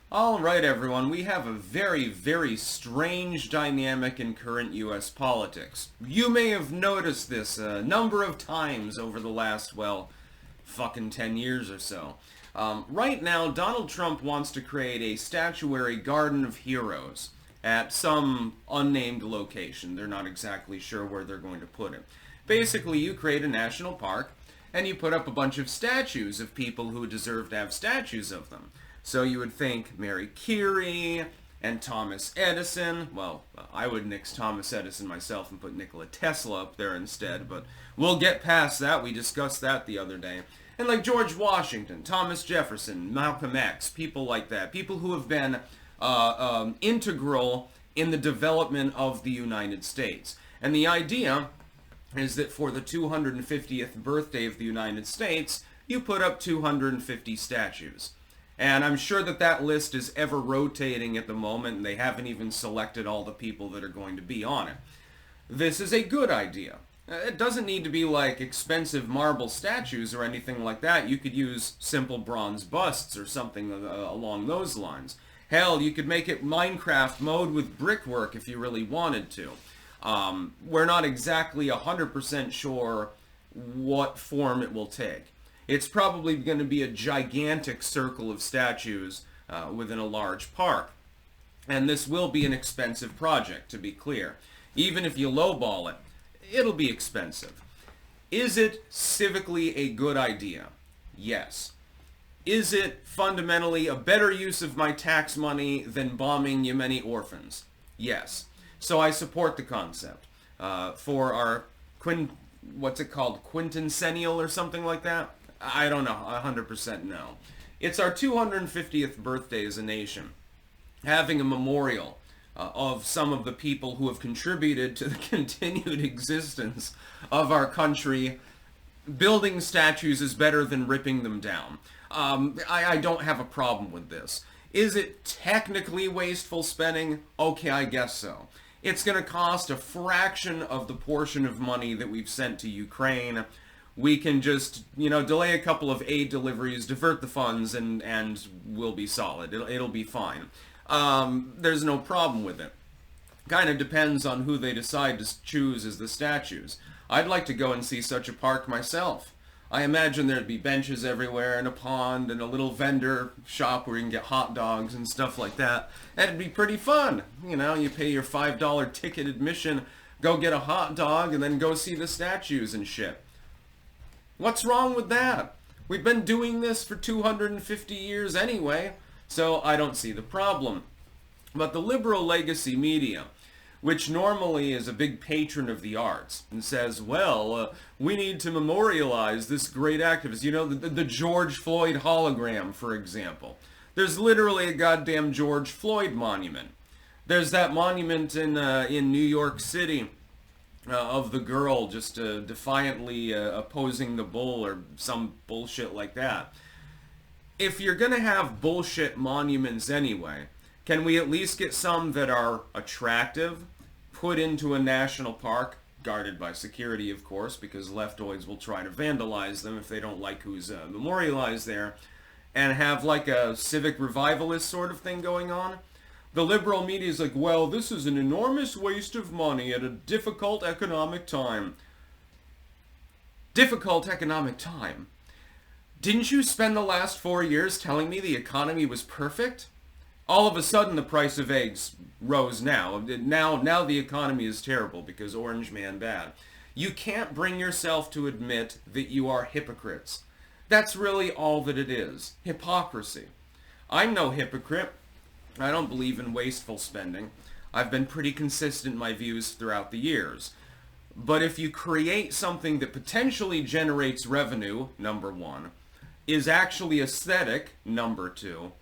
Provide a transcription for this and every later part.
All right, everyone, we have a very, very strange dynamic in current U.S. politics. You may have noticed this a number of times over the last, well, fucking 10 years or so. Right now, Donald Trump wants to create a statuary garden of heroes at some unnamed location. They're not exactly sure where they're going to put it. Basically, you create a national park, and you put up a bunch of statues of people who deserve to have statues of them. So you would think Mary Curie and Thomas Edison. Well, I would nix Thomas Edison myself and put Nikola Tesla up there instead, but we'll get past that. We discussed that the other day. And like George Washington, Thomas Jefferson, Malcolm X, people like that. People who have been integral in the development of the United States. And the idea is that for the 250th birthday of the United States, you put up 250 statues. And I'm sure that that list is ever rotating at the moment, and they haven't even selected all the people that are going to be on it. This is a good idea. It doesn't need to be like expensive marble statues or anything like that. You could use simple bronze busts or something along those lines. Hell, you could make it Minecraft mode with brickwork if you really wanted to. We're not exactly 100% sure what form it will take. It's probably going to be a gigantic circle of statues within a large park. And this will be an expensive project, to be clear. Even if you lowball it, it'll be expensive. Is it civically a good idea? Yes. Is it fundamentally a better use of my tax money than bombing Yemeni orphans? Yes. So I support the concept. For our what's it called? Quintennial or something like that? I don't know, 100% no. It's our 250th birthday as a nation. Having a memorial of some of the people who have contributed to the continued existence of our country. Building statues is better than ripping them down. I don't have a problem with this. Is it technically wasteful spending? Okay, I guess so. It's going to cost a fraction of the portion of money that we've sent to Ukraine. We can just, delay a couple of aid deliveries, divert the funds, and we'll be solid. It'll be fine. There's no problem with it. Kind of depends on who they decide to choose as the statues. I'd like to go and see such a park myself. I imagine there'd be benches everywhere and a pond and a little vendor shop where you can get hot dogs and stuff like that. That'd be pretty fun. You pay your $5 ticket admission, go get a hot dog, and then go see the statues and shit. What's wrong with that? We've been doing this for 250 years anyway, so I don't see the problem. But the liberal legacy media, which normally is a big patron of the arts, and says, well, we need to memorialize this great activist. The George Floyd hologram, for example. There's literally a goddamn George Floyd monument. There's that monument in New York City of the girl just defiantly opposing the bull or some bullshit like that. If you're going to have bullshit monuments anyway, can we at least get some that are attractive, put into a national park, guarded by security, of course, because leftoids will try to vandalize them if they don't like who's memorialized there, and have like a civic revivalist sort of thing going on? The liberal media is like, well, this is an enormous waste of money at a difficult economic time. Difficult economic time? Didn't you spend the last 4 years telling me the economy was perfect? All of a sudden the price of eggs rose now. Now the economy is terrible because Orange Man bad. You can't bring yourself to admit that you are hypocrites. That's really all that it is. Hypocrisy. I'm no hypocrite. I don't believe in wasteful spending. I've been pretty consistent in my views throughout the years. But if you create something that potentially generates revenue, number one, is actually aesthetic, number two,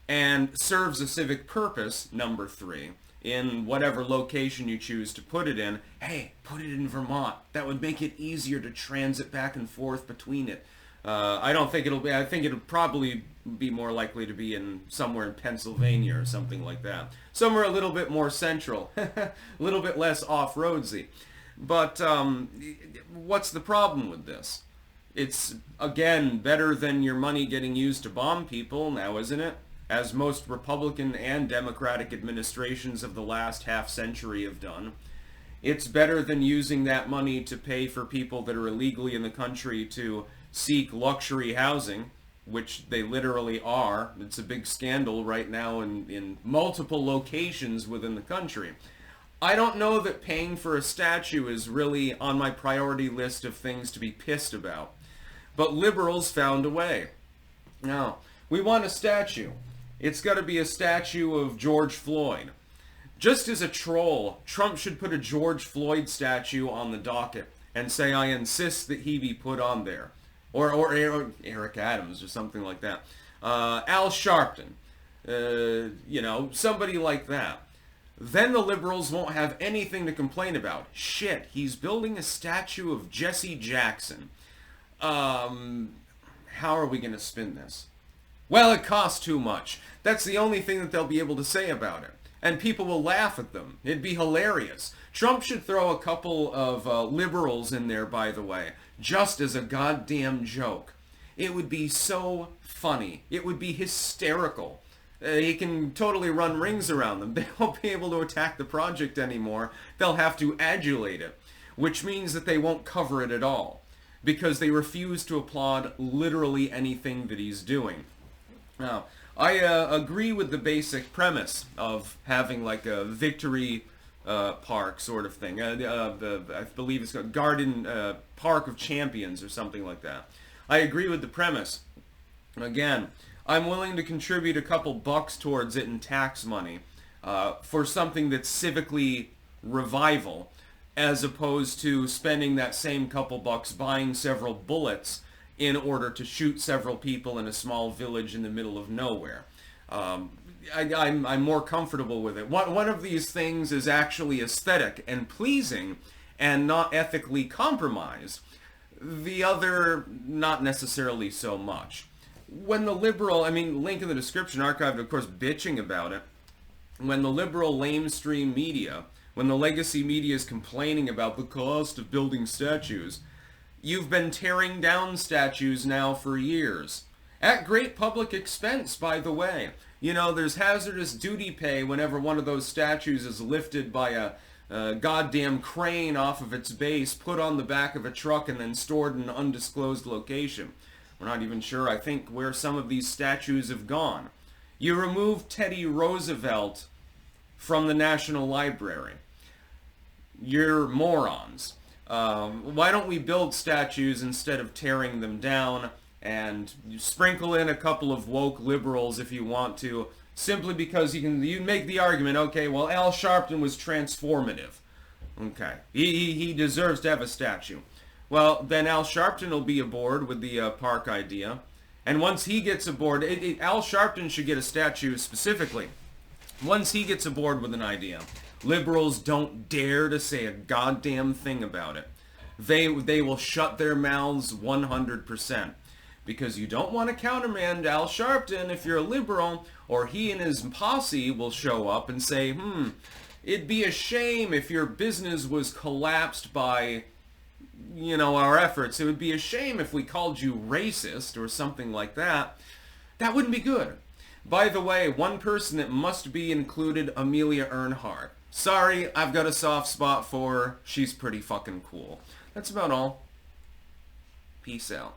and serves a civic purpose, number three, in whatever location you choose to put it in, hey, put it in Vermont. That would make it easier to transit back and forth between it. I don't think it'll be, I think it'll probably be more likely to be in somewhere in Pennsylvania or something like that. Somewhere a little bit more central, a little bit less off-roadsy. But what's the problem with this? It's, again, better than your money getting used to bomb people now, isn't it? as most Republican and Democratic administrations of the last half century have done. It's better than using that money to pay for people that are illegally in the country to seek luxury housing, which they literally are. It's a big scandal right now in multiple locations within the country. I don't know that paying for a statue is really on my priority list of things to be pissed about. But liberals found a way. Now, we want a statue. It's got to be a statue of George Floyd. Just as a troll, Trump should put a George Floyd statue on the docket and say, I insist that he be put on there. Or Eric Adams or something like that. Al Sharpton. Somebody like that. Then the liberals won't have anything to complain about. Shit, he's building a statue of Jesse Jackson. How are we going to spin this? Well, it costs too much. That's the only thing that they'll be able to say about it. And people will laugh at them. It'd be hilarious. Trump should throw a couple of liberals in there, by the way, just as a goddamn joke. It would be so funny. It would be hysterical. He can totally run rings around them. They won't be able to attack the project anymore. They'll have to adulate it, which means that they won't cover it at all, because they refuse to applaud literally anything that he's doing. Now, I agree with the basic premise of having like a victory park sort of thing. I believe it's called Garden Park of Champions or something like that. I agree with the premise. Again, I'm willing to contribute a couple bucks towards it in tax money for something that's civically revival, as opposed to spending that same couple bucks buying several bullets in order to shoot several people in a small village in the middle of nowhere. I'm more comfortable with it. One of these things is actually aesthetic and pleasing and not ethically compromised. The other, not necessarily so much. When the liberal, link in the description, archived, of course, bitching about it. When the liberal lamestream media, when the legacy media is complaining about the cost of building statues, you've been tearing down statues now for years. At great public expense, by the way. There's hazardous duty pay whenever one of those statues is lifted by a goddamn crane off of its base, put on the back of a truck, and then stored in an undisclosed location. We're not even sure, I think, where some of these statues have gone. You remove Teddy Roosevelt from the National Library. You're morons. Why don't we build statues instead of tearing them down, and you sprinkle in a couple of woke liberals if you want to, simply because you make the argument, okay, well, Al Sharpton was transformative. Okay, he deserves to have a statue. Well, then Al Sharpton will be aboard with the park idea, and once he gets aboard, Al Sharpton should get a statue specifically. Once he gets aboard with an idea, liberals don't dare to say a goddamn thing about it. They will shut their mouths 100%. Because you don't want to countermand Al Sharpton if you're a liberal, or he and his posse will show up and say, it'd be a shame if your business was collapsed by, our efforts. It would be a shame if we called you racist or something like that. That wouldn't be good. By the way, one person that must be included, Amelia Earhart. Sorry, I've got a soft spot for her. She's pretty fucking cool. That's about all. Peace out.